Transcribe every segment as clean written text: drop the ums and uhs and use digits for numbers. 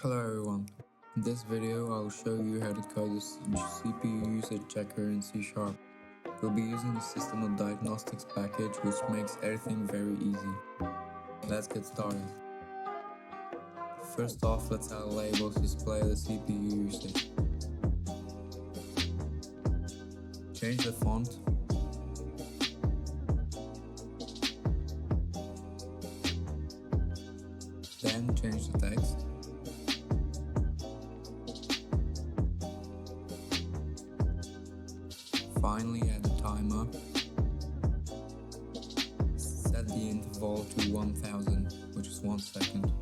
Hello everyone, in this video I will show you how to code the CPU usage checker in C#. We'll be using the System.Diagnostics package, which makes everything very easy. Let's get started. First off, let's add a label to display the CPU usage. Change the font. Then change the text. Finally, add a timer. Set the interval to 1000, which is 1 second.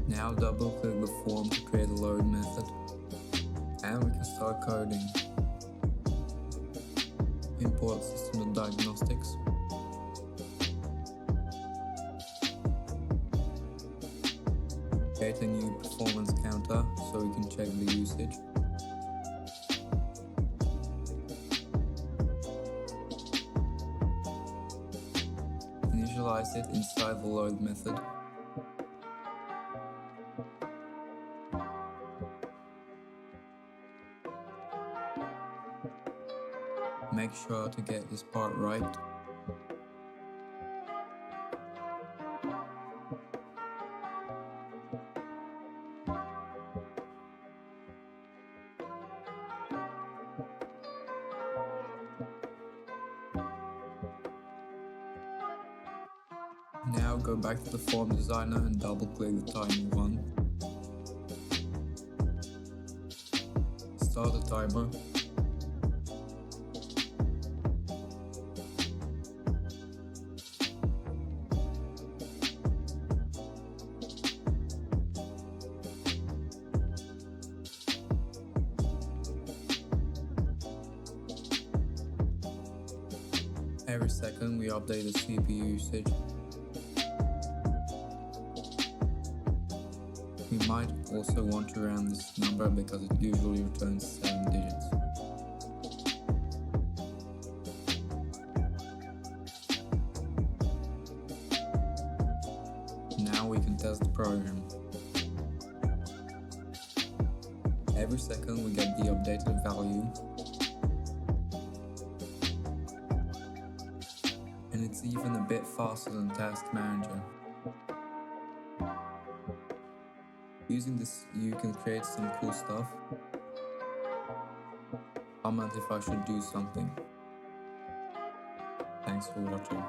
Now double click the form to create a load method. And we can start coding. Import System.Diagnostics. Create a new performance counter so we can check the usage. Initialize it inside the load method. Make sure to get this part right. Now go back to the form designer and double click the timer 1. Start the timer. Every second we update the CPU usage. We might also want to round this number because it usually returns 7 digits. Now we can test the program. Every second we get the updated value. And it's even a bit faster than Task Manager. Using this, you can create some cool stuff. Comment if I should do something. Thanks for watching.